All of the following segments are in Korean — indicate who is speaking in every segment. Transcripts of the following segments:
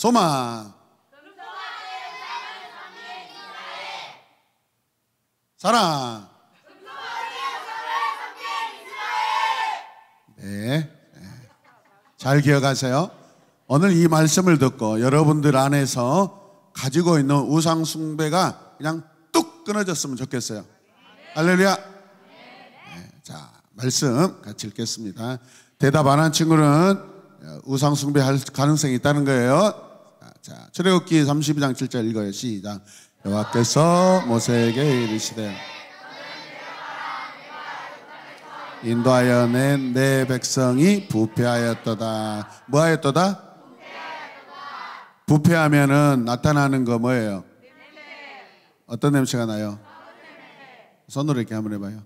Speaker 1: 소망. 사랑. 네. 잘 기억하세요. 오늘 이 말씀을 듣고 여러분들 안에서 가지고 있는 우상 숭배가 그냥 뚝 끊어졌으면 좋겠어요. 할렐루야. 네. 자, 말씀 같이 읽겠습니다. 대답 안 한 친구는 우상 숭배할 가능성이 있다는 거예요. 자, 출애굽기 32장 7절 읽어요. 시작. 여호와께서 모세에게 이르시되 인도하여 낸 내 백성이 부패하였도다. 뭐 하였도다? 부패하면은 나타나는 거 뭐예요? 어떤 냄새가 나요? 손으로 이렇게 한번 해봐요.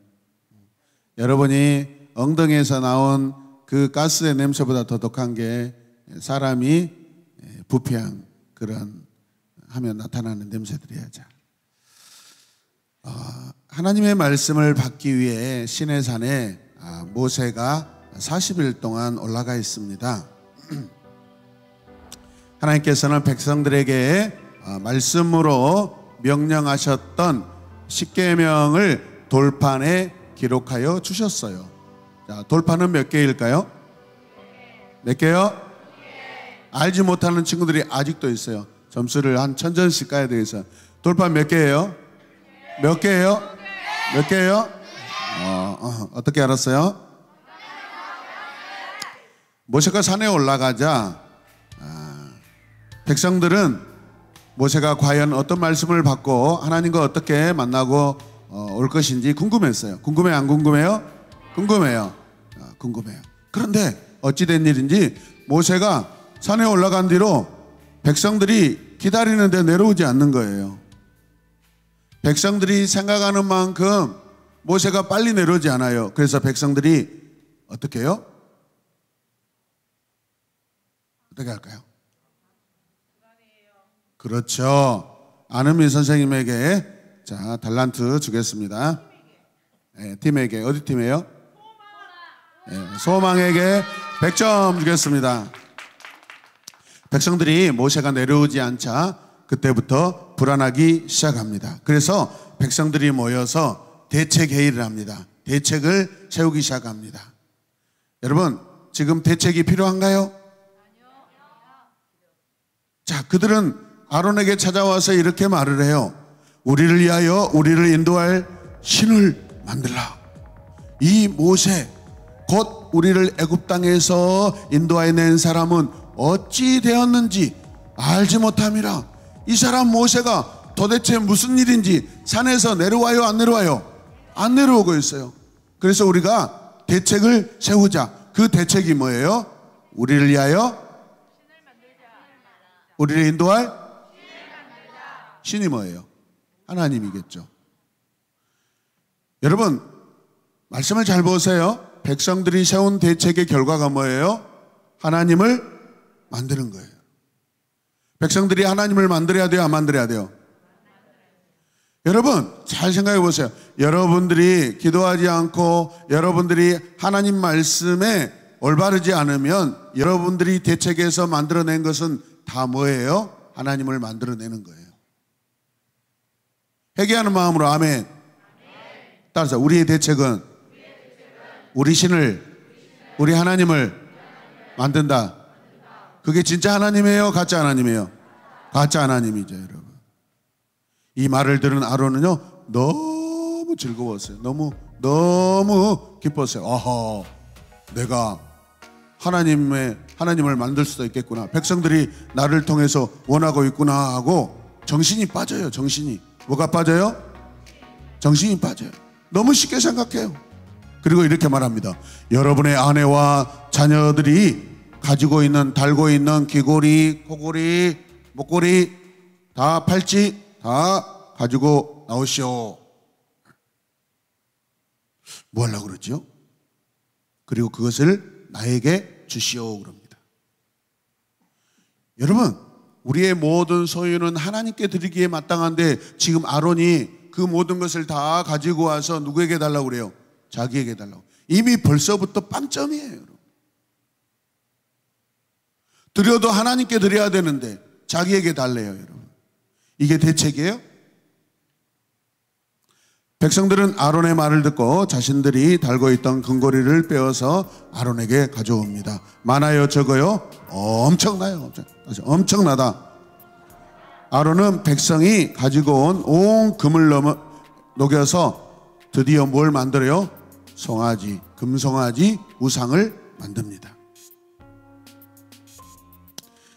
Speaker 1: 여러분이 엉덩이에서 나온 그 가스의 냄새보다 더 독한 게 사람이 부패한 그런 하면 나타나는 냄새들이야죠. 하나님의 말씀을 받기 위해 시내산에 모세가 40일 동안 올라가 있습니다. 하나님께서는 백성들에게 말씀으로 명령하셨던 십계명을 돌판에 기록하여 주셨어요. 자, 돌판은 몇 개일까요? 몇 개요? 알지 못하는 친구들이 아직도 있어요. 점수를 한 1000점씩 까야 되겠어요. 돌판 몇 개예요? 몇 개예요? 몇 개예요? 어떻게 알았어요? 모세가 산에 올라가자 백성들은 모세가 과연 어떤 말씀을 받고 하나님과 어떻게 만나고 올 것인지 궁금했어요. 궁금해요? 안 궁금해요? 궁금해요. 궁금해요. 그런데 어찌된 일인지 모세가 산에 올라간 뒤로 백성들이 기다리는데 내려오지 않는 거예요. 백성들이 생각하는 만큼 모세가 빨리 내려오지 않아요. 그래서 백성들이 어떻게 해요? 어떻게 할까요? 그렇죠. 안은미 선생님에게 자 달란트 주겠습니다. 네, 팀에게. 어디 팀이에요? 네, 소망에게 100점 주겠습니다. 백성들이 모세가 내려오지 않자 그때부터 불안하기 시작합니다. 그래서 백성들이 모여서 대책 회의를 합니다. 대책을 세우기 시작합니다. 여러분, 지금 대책이 필요한가요? 자, 그들은 아론에게 찾아와서 이렇게 말을 해요. 우리를 위하여 우리를 인도할 신을 만들라. 이 모세, 곧 우리를 애굽 땅에서 인도해낸 사람은 어찌 되었는지 알지 못함이라. 이 사람 모세가 도대체 무슨 일인지 산에서 내려와요? 안 내려와요? 안 내려오고 있어요. 그래서 우리가 대책을 세우자. 그 대책이 뭐예요? 우리를 위하여 우리를 인도할 신이 뭐예요? 하나님이겠죠. 여러분, 말씀을 잘 보세요. 백성들이 세운 대책의 결과가 뭐예요? 하나님을 만드는 거예요. 백성들이 하나님을 만들어야 돼요? 안 만들어야 돼요? 여러분, 잘 생각해 보세요. 여러분들이 기도하지 않고 여러분들이 하나님 말씀에 올바르지 않으면 여러분들이 대책에서 만들어낸 것은 다 뭐예요? 하나님을 만들어내는 거예요. 회개하는 마음으로 아멘. 따라서 우리의 대책은 우리 신을, 우리 하나님을 만든다. 그게 진짜 하나님이에요? 가짜 하나님이에요? 가짜 하나님이죠, 여러분. 이 말을 들은 아론은요, 너무 즐거웠어요. 너무 기뻤어요. 아하, 내가 하나님을 만들 수도 있겠구나. 백성들이 나를 통해서 원하고 있구나 하고 정신이 빠져요, 정신이. 뭐가 빠져요? 정신이 빠져요. 너무 쉽게 생각해요. 그리고 이렇게 말합니다. 여러분의 아내와 자녀들이 가지고 있는, 달고 있는 귀고리, 코고리, 목고리, 다 팔찌 다 가지고 나오시오. 뭐 하려고 그러죠? 그리고 그것을 나에게 주시오 그럽니다. 여러분, 우리의 모든 소유는 하나님께 드리기에 마땅한데 지금 아론이 그 모든 것을 다 가지고 와서 누구에게 달라고 그래요? 자기에게 달라고. 이미 벌써부터 빵점이에요. 여러분. 드려도 하나님께 드려야 되는데 자기에게 달래요, 여러분. 이게 대책이에요? 백성들은 아론의 말을 듣고 자신들이 달고 있던 금고리를 빼어서 아론에게 가져옵니다. 많아요, 적어요? 엄청나요. 엄청나다. 아론은 백성이 가지고 온 온 금을 녹여서 드디어 뭘 만들어요? 송아지, 금송아지 우상을 만듭니다.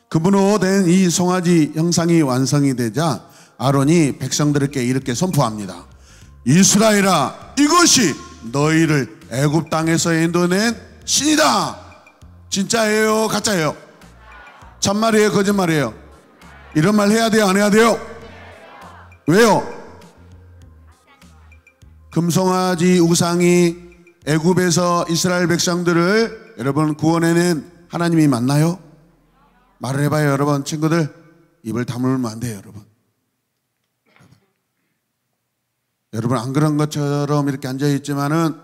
Speaker 1: 금으로 된 이 송아지 형상이 완성이 되자 아론이 백성들에게 이렇게 선포합니다. 이스라엘아, 이것이 너희를 애굽 땅에서 인도낸 신이다. 진짜예요, 가짜예요? 참말이에요, 거짓말이에요? 이런 말 해야 돼요, 안 해야 돼요? 왜요? 금송아지 우상이 애굽에서 이스라엘 백성들을 여러분 구원해낸 하나님이 맞나요? 말을 해봐요, 여러분. 친구들 입을 다물면 안 돼요, 여러분. 여러분 안 그런 것처럼 이렇게 앉아있지만은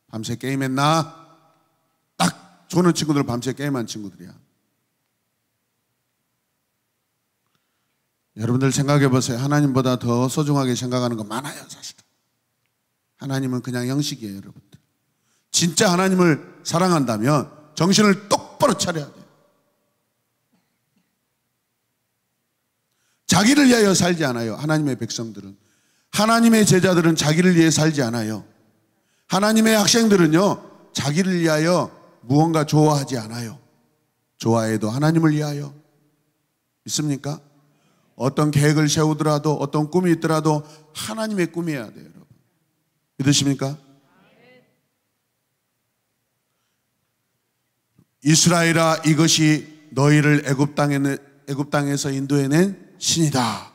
Speaker 1: 밤새 게임했나? 딱 조는 친구들 밤새 게임한 친구들이야. 여러분들 생각해 보세요. 하나님보다 더 소중하게 생각하는 거 많아요, 사실. 하나님은 그냥 형식이에요, 여러분들. 진짜 하나님을 사랑한다면 정신을 똑바로 차려야 돼요. 자기를 위하여 살지 않아요, 하나님의 백성들은. 하나님의 제자들은 자기를 위해 살지 않아요. 하나님의 학생들은요, 자기를 위하여 무언가 좋아하지 않아요. 좋아해도 하나님을 위하여. 믿습니까? 어떤 계획을 세우더라도, 어떤 꿈이 있더라도 하나님의 꿈이어야 돼요, 여러분. 믿으십니까? 이스라엘아, 이것이 너희를 애굽 땅에서 인도해낸 신이다.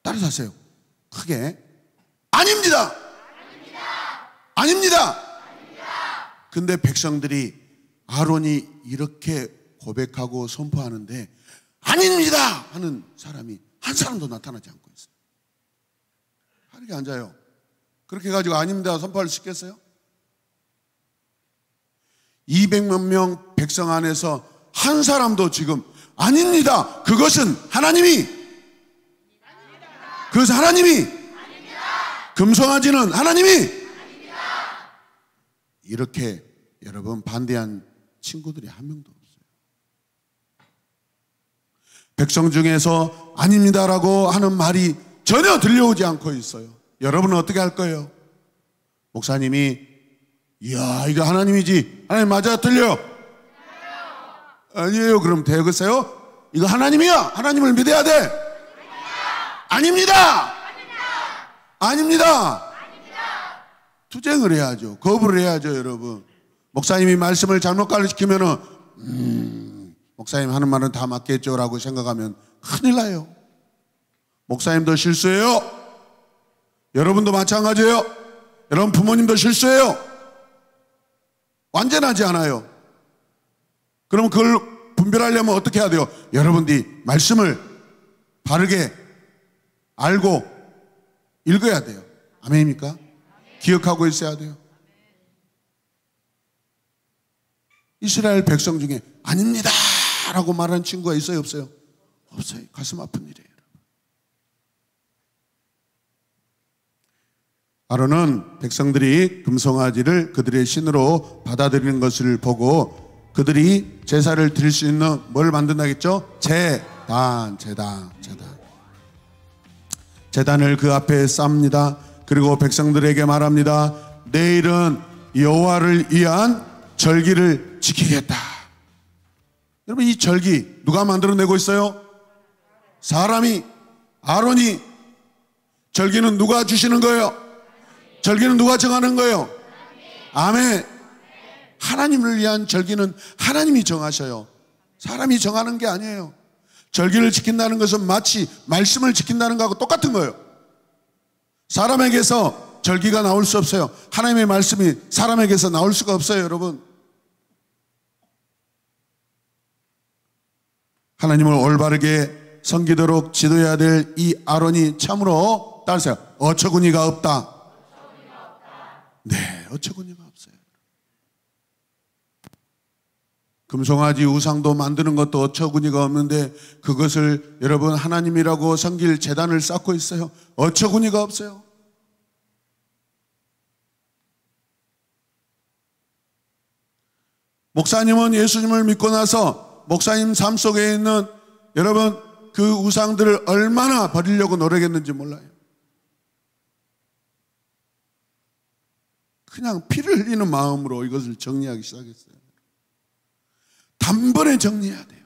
Speaker 1: 따라서 하세요. 크게. 아닙니다. 아닙니다. 근데 백성들이 아론이 이렇게 고백하고 선포하는데 아닙니다 하는 사람이 한 사람도 나타나지 않고 있어요. 이렇게 앉아요. 그렇게 해가지고 아닙니다 선포할 수 있겠어요? 200만 명 백성 안에서 한 사람도 지금 아닙니다. 그것은 하나님이 금송아지는 하나님이 이렇게 여러분 반대한 친구들이 한 명도 없어요. 백성 중에서 아닙니다라고 하는 말이 전혀 들려오지 않고 있어요. 여러분은 어떻게 할 거예요? 목사님이 이야 이거 하나님이지, 하나님 맞아, 들려요? 아니에요. 그럼 되겠어요? 이거 하나님이야, 하나님을 믿어야 돼. 아닙니다. 아닙니다. 투쟁을 해야죠. 거부를 해야죠, 여러분. 목사님이 말씀을 잘못 가르치면은 목사님 하는 말은 다 맞겠죠라고 생각하면 큰일 나요. 목사님도 실수해요. 여러분도 마찬가지예요. 여러분 부모님도 실수해요. 완전하지 않아요. 그럼 그걸 분별하려면 어떻게 해야 돼요? 여러분들이 말씀을 바르게 알고 읽어야 돼요. 아멘입니까? 기억하고 있어야 돼요. 이스라엘 백성 중에 아닙니다 라고 말하는 친구가 있어요, 없어요? 없어요. 가슴 아픈 일이에요. 아론은 백성들이 금송아지를 그들의 신으로 받아들이는 것을 보고 그들이 제사를 드릴 수 있는 뭘 만든다겠죠? 제단을 그 앞에 쌓습니다. 그리고 백성들에게 말합니다. 내일은 여호와를 위한 절기를 지키겠다. 여러분 이 절기 누가 만들어내고 있어요? 사람이, 아론이. 절기는 누가 주시는 거예요? 절기는 누가 정하는 거예요? 아멘. 하나님을 위한 절기는 하나님이 정하셔요. 사람이 정하는 게 아니에요. 절기를 지킨다는 것은 마치 말씀을 지킨다는 것하고 똑같은 거예요. 사람에게서 절기가 나올 수 없어요. 하나님의 말씀이 사람에게서 나올 수가 없어요, 여러분. 하나님을 올바르게 섬기도록 지도해야 될 이 아론이 참으로 따르세요. 어처구니가 없다. 네, 어처구니가 없어요. 금송아지 우상도 만드는 것도 어처구니가 없는데 그것을 여러분 하나님이라고 섬길 제단을 쌓고 있어요. 어처구니가 없어요. 목사님은 예수님을 믿고 나서 목사님 삶 속에 있는 여러분 그 우상들을 얼마나 버리려고 노력했는지 몰라요. 그냥 피를 흘리는 마음으로 이것을 정리하기 시작했어요. 단번에 정리해야 돼요.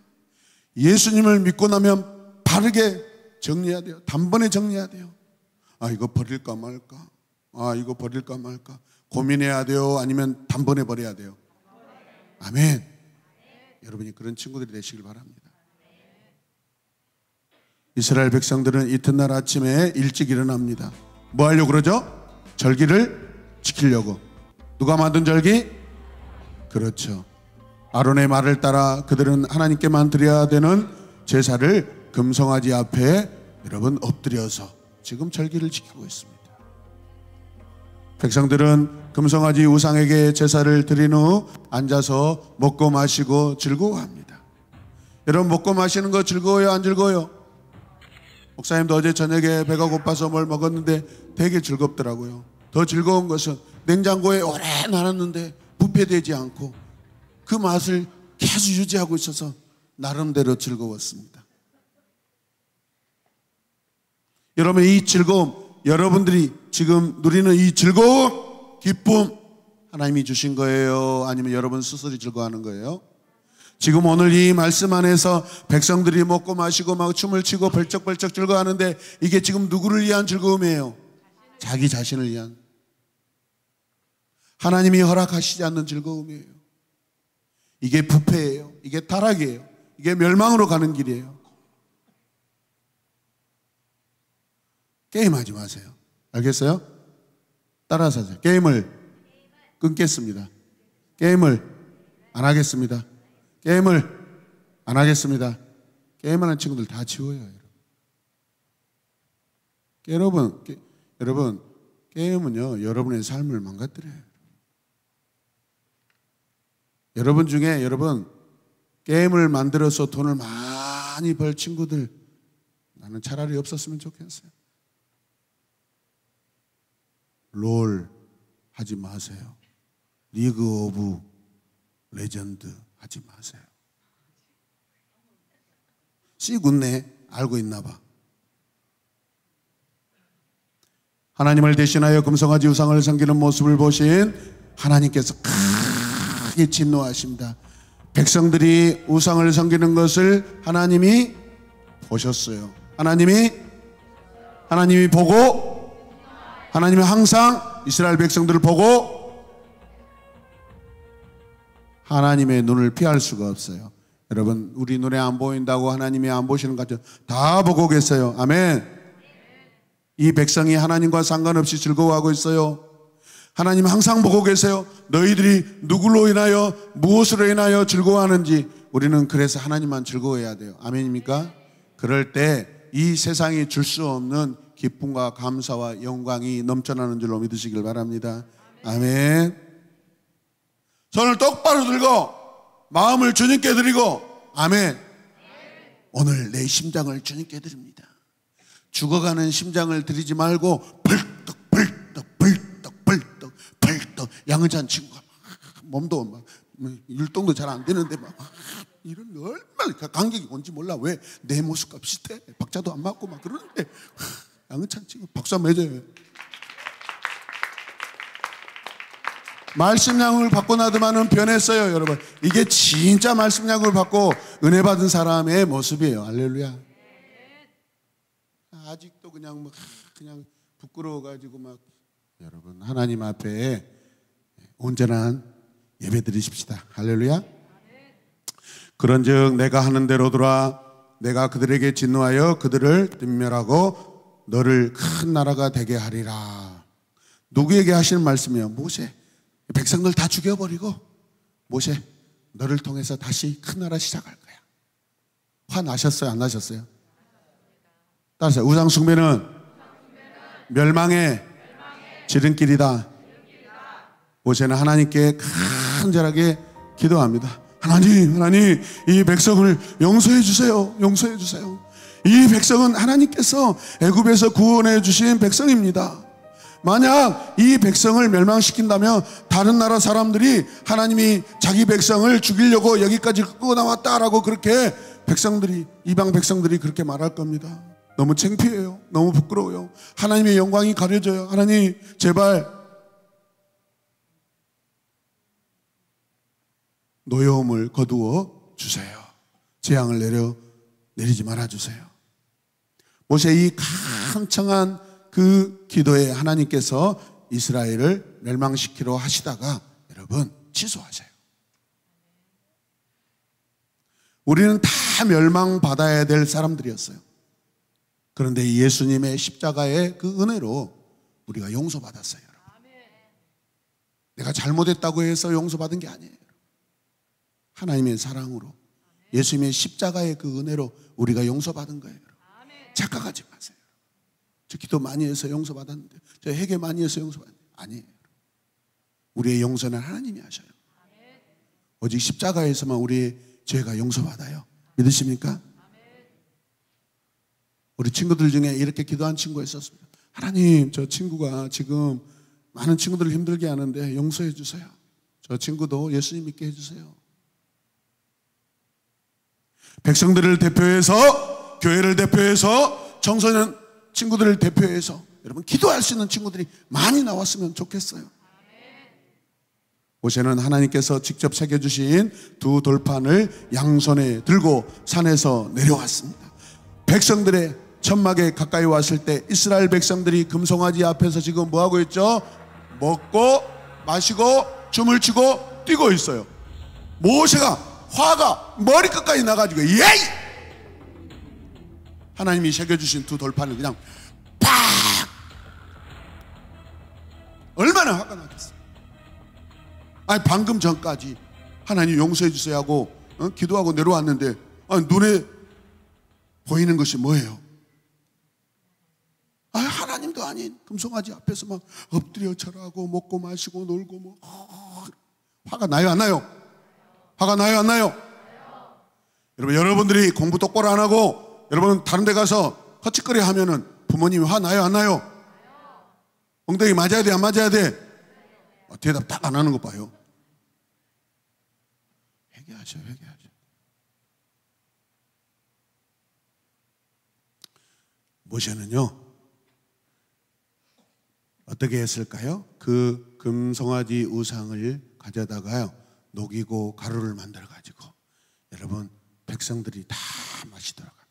Speaker 1: 예수님을 믿고 나면 바르게 정리해야 돼요. 단번에 정리해야 돼요. 아, 이거 버릴까 말까? 아, 이거 버릴까 말까? 고민해야 돼요? 아니면 단번에 버려야 돼요? 아멘. 여러분이 그런 친구들이 되시길 바랍니다. 이스라엘 백성들은 이튿날 아침에 일찍 일어납니다. 뭐 하려고 그러죠? 절기를 지키려고. 누가 만든 절기? 그렇죠. 아론의 말을 따라 그들은 하나님께만 드려야 되는 제사를 금송아지 앞에 여러분 엎드려서 지금 절기를 지키고 있습니다. 백성들은 금송아지 우상에게 제사를 드린 후 앉아서 먹고 마시고 즐거워합니다. 여러분 먹고 마시는 거 즐거워요? 안 즐거워요? 목사님도 어제 저녁에 배가 고파서 뭘 먹었는데 되게 즐겁더라고요. 더 즐거운 것은 냉장고에 오래 놔놨는데 부패되지 않고 그 맛을 계속 유지하고 있어서 나름대로 즐거웠습니다. 여러분 이 즐거움, 여러분들이 지금 누리는 이 즐거움, 기쁨 하나님이 주신 거예요? 아니면 여러분 스스로 즐거워하는 거예요? 지금 오늘 이 말씀 안에서 백성들이 먹고 마시고 막 춤을 추고 벌쩍벌쩍 즐거워하는데 이게 지금 누구를 위한 즐거움이에요? 자기 자신을 위한, 하나님이 허락하시지 않는 즐거움이에요. 이게 부패예요. 이게 타락이에요. 이게 멸망으로 가는 길이에요. 게임하지 마세요. 알겠어요? 따라서 하세요. 게임을 끊겠습니다. 게임을 안 하겠습니다. 게임을 안 하겠습니다. 게임하는 친구들 다 치워요. 여러분 게임은요 여러분의 삶을 망가뜨려요. 여러분 중에 여러분 게임을 만들어서 돈을 많이 벌 친구들 나는 차라리 없었으면 좋겠어요. 롤 하지 마세요. 리그 오브 레전드 하지 마세요. 씨굿네 알고 있나 봐. 하나님을 대신하여 금송아지 우상을 섬기는 모습을 보신 하나님께서 크게 진노하십니다. 백성들이 우상을 섬기는 것을 하나님이 보셨어요. 하나님이 보고 하나님이 항상 이스라엘 백성들을 보고 하나님의 눈을 피할 수가 없어요. 여러분 우리 눈에 안 보인다고 하나님이 안 보시는 것 같죠? 다 보고 계세요. 아멘. 이 백성이 하나님과 상관없이 즐거워하고 있어요. 하나님 항상 보고 계세요. 너희들이 누구로 인하여 무엇으로 인하여 즐거워하는지 우리는 그래서 하나님만 즐거워해야 돼요. 아멘입니까? 그럴 때 이 세상이 줄 수 없는 기쁨과 감사와 영광이 넘쳐나는 줄로 믿으시길 바랍니다. 아멘. 손을 똑바로 들고 마음을 주님께 드리고 아멘. 오늘 내 심장을 주님께 드립니다. 죽어가는 심장을 드리지 말고 벌떡 양의찬 친구가 몸도 막 율동도 잘 안 되는데 막 이런 얼마나 감격이 온지 몰라. 왜 내 모습과 비슷해? 박자도 안 맞고 막 그러는데 양의찬 친구 박수 한번 해줘요. 말씀량을 받고 나더만은 변했어요. 여러분 이게 진짜 말씀량을 받고 은혜 받은 사람의 모습이에요. 할렐루야. 아직도 그냥 부끄러워가지고 막 여러분 하나님 앞에 온전한 예배 드리십시다. 할렐루야. 그런즉 내가 하는 대로더라. 내가 그들에게 진노하여 그들을 뒷멸하고 너를 큰 나라가 되게 하리라. 누구에게 하시는 말씀이에요? 모세. 백성들 다 죽여버리고 모세 너를 통해서 다시 큰 나라 시작할 거야. 화 나셨어요? 안 나셨어요? 따라서 우상 숭배는 멸망의 지름길이다. 모세는 하나님께 간절하게 기도합니다. 하나님, 이 백성을 용서해 주세요. 용서해 주세요. 이 백성은 하나님께서 애굽에서 구원해 주신 백성입니다. 만약 이 백성을 멸망시킨다면 다른 나라 사람들이 하나님이 자기 백성을 죽이려고 여기까지 끌고 나왔다라고 그렇게 이방 백성들이 그렇게 말할 겁니다. 너무 창피해요. 너무 부끄러워요. 하나님의 영광이 가려져요. 하나님, 제발 노여움을 거두어 주세요. 재앙을 내리지 말아 주세요. 모세의 이 간청한 그 기도에 하나님께서 이스라엘을 멸망시키려 하시다가 여러분 취소하세요. 우리는 다 멸망받아야 될 사람들이었어요. 그런데 예수님의 십자가의 그 은혜로 우리가 용서받았어요. 내가 잘못했다고 해서 용서받은 게 아니에요. 하나님의 사랑으로 예수님의 십자가의 그 은혜로 우리가 용서받은 거예요. 착각하지 마세요. 저 기도 많이 해서 용서받았는데, 저 회개 많이 해서 용서받았는데, 아니에요. 우리의 용서는 하나님이 하셔요. 오직 십자가에서만 우리의 죄가 용서받아요. 믿으십니까? 우리 친구들 중에 이렇게 기도한 친구가 있었습니다. 하나님, 저 친구가 지금 많은 친구들을 힘들게 하는데 용서해 주세요. 저 친구도 예수님 믿게 해주세요. 백성들을 대표해서, 교회를 대표해서, 청소년 친구들을 대표해서 여러분 기도할 수 있는 친구들이 많이 나왔으면 좋겠어요. 모세는 하나님께서 직접 새겨주신 두 돌판을 양손에 들고 산에서 내려왔습니다. 백성들의 천막에 가까이 왔을 때 이스라엘 백성들이 금송아지 앞에서 지금 뭐하고 있죠? 먹고 마시고 춤을 추고 뛰고 있어요. 모세가 화가 머리끝까지 나가지고 예이! 하나님이 새겨주신 두 돌판을 그냥 팍! 얼마나 화가 나겠어요. 아니 방금 전까지 하나님 용서해 주세요 하고 기도하고 내려왔는데 눈에 보이는 것이 뭐예요? 하나님도 아닌 금송아지 앞에서 막 엎드려 절하고 먹고 마시고 놀고 뭐 화가 나요 안 나요? 화가 나요 안 나요? 여러분, 여러분들이 공부 똑바로 안 하고 여러분 다른 데 가서 헛짓거리 하면은 부모님이 화 나요 안 나요? 엉덩이 맞아야 돼 안 맞아야 돼? 대답 딱 안 하는 거 봐요. 회개하셔. 모세는요 어떻게 했을까요? 그 금송아지 우상을 가져다가요 녹이고 가루를 만들어 가지고 여러분 백성들이 다 마시도록 합니다.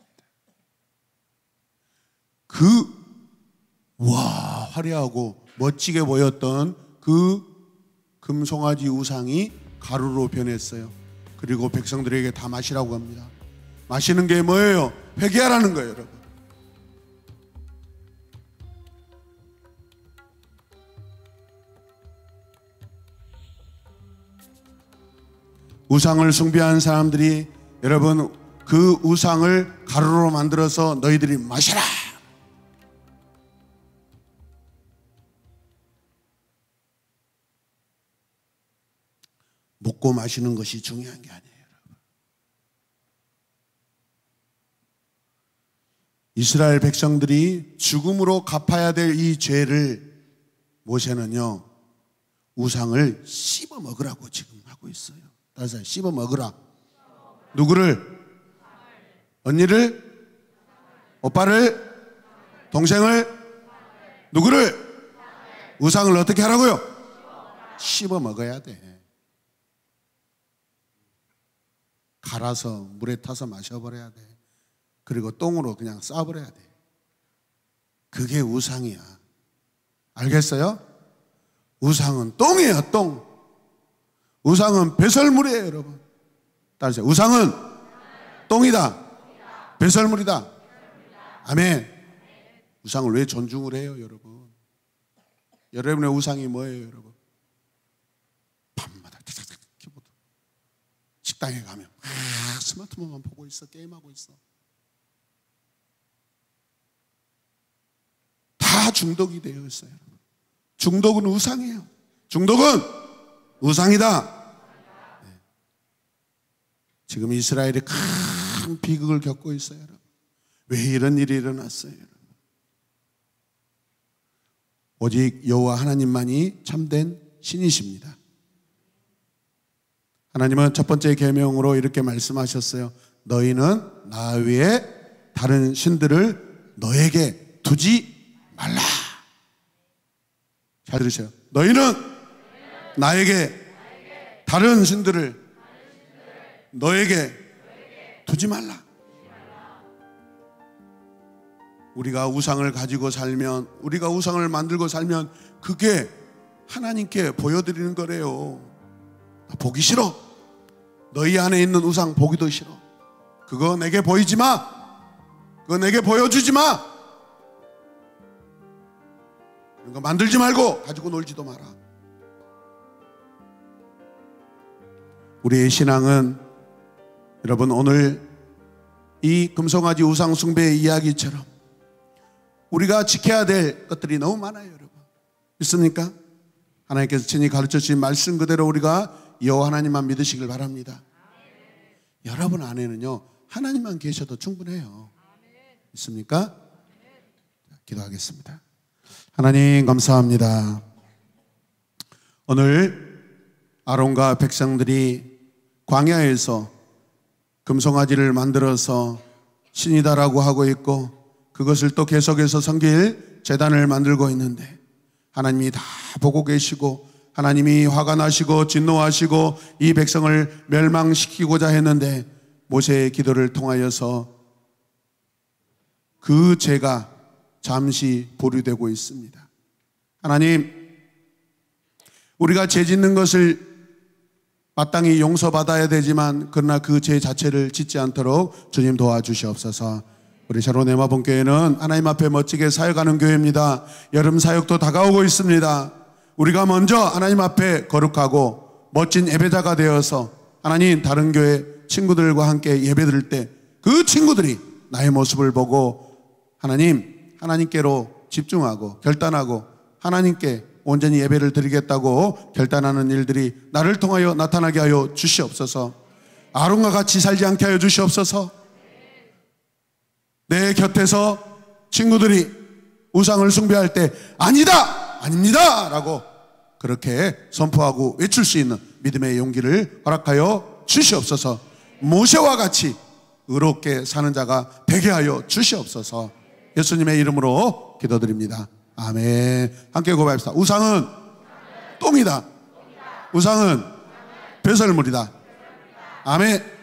Speaker 1: 화려하고 멋지게 보였던 그 금송아지 우상이 가루로 변했어요. 그리고 백성들에게 다 마시라고 합니다. 마시는 게 뭐예요? 회개하라는 거예요, 여러분. 우상을 숭배한 사람들이 여러분 그 우상을 가루로 만들어서 너희들이 마셔라. 먹고 마시는 것이 중요한 게 아니에요, 여러분. 이스라엘 백성들이 죽음으로 갚아야 될 이 죄를 모세는요 우상을 씹어 먹으라고 지금 하고 있어요. 다시 씹어 먹으라. 누구를? 언니를? 오빠를? 동생을? 누구를? 우상을 어떻게 하라고요? 씹어 먹어야 돼. 갈아서 물에 타서 마셔버려야 돼. 그리고 똥으로 그냥 싸버려야 돼. 그게 우상이야. 알겠어요? 우상은 똥이에요, 똥. 우상은 배설물이에요, 여러분. 따르세요. 우상은 똥이다. 배설물이다. 아멘. 우상을 왜 존중을 해요, 여러분? 여러분의 우상이 뭐예요, 여러분? 밤마다 키보드. 식당에 가면 스마트폰만 보고 있어, 게임하고 있어. 다 중독이 되어 있어요, 여러분. 중독은 우상이에요. 중독은 우상이다. 지금 이스라엘이 큰 비극을 겪고 있어요, 여러분. 왜 이런 일이 일어났어요, 여러분? 오직 여호와 하나님만이 참된 신이십니다. 하나님은 첫 번째 계명으로 이렇게 말씀하셨어요. 너희는 나 외에 다른 신들을 너에게 두지 말라. 잘 들으세요. 너희는 나에게 다른 신들을 너에게 두지 말라. 우리가 우상을 가지고 살면, 우리가 우상을 만들고 살면 그게 하나님께 보여드리는 거래요. 보기 싫어. 너희 안에 있는 우상 보기도 싫어. 그거 내게 보이지 마. 그거 내게 보여주지 마. 그런 거 만들지 말고 가지고 놀지도 마라. 우리의 신앙은 여러분 오늘 이 금송아지 우상 숭배의 이야기처럼 우리가 지켜야 될 것들이 너무 많아요, 여러분. 믿습니까? 하나님께서 친히 가르쳐 주신 말씀 그대로 우리가 여호와 하나님만 믿으시길 바랍니다. 여러분 안에는요 하나님만 계셔도 충분해요. 믿습니까? 기도하겠습니다. 하나님 감사합니다. 오늘 아론과 백성들이 광야에서 금송아지를 만들어서 신이다라고 하고 있고 그것을 또 계속해서 섬길 제단을 만들고 있는데 하나님이 다 보고 계시고 하나님이 화가 나시고 진노하시고 이 백성을 멸망시키고자 했는데 모세의 기도를 통하여서 그 죄가 잠시 보류되고 있습니다. 하나님, 우리가 죄 짓는 것을 마땅히 용서받아야 되지만 그러나 그 죄 자체를 짓지 않도록 주님 도와주시옵소서. 우리 샤론 에마본교회는 하나님 앞에 멋지게 사역하는 교회입니다. 여름 사역도 다가오고 있습니다. 우리가 먼저 하나님 앞에 거룩하고 멋진 예배자가 되어서 하나님 다른 교회 친구들과 함께 예배드릴 때 그 친구들이 나의 모습을 보고 하나님께로 집중하고 결단하고 하나님께 온전히 예배를 드리겠다고 결단하는 일들이 나를 통하여 나타나게 하여 주시옵소서. 아론과 같이 살지 않게 하여 주시옵소서. 내 곁에서 친구들이 우상을 숭배할 때 아니다! 아닙니다! 라고 그렇게 선포하고 외칠 수 있는 믿음의 용기를 허락하여 주시옵소서. 모세와 같이 의롭게 사는 자가 되게 하여 주시옵소서. 예수님의 이름으로 기도드립니다. 아멘. 함께 고백합시다. 우상은 똥이다. 우상은 배설물이다. 아멘.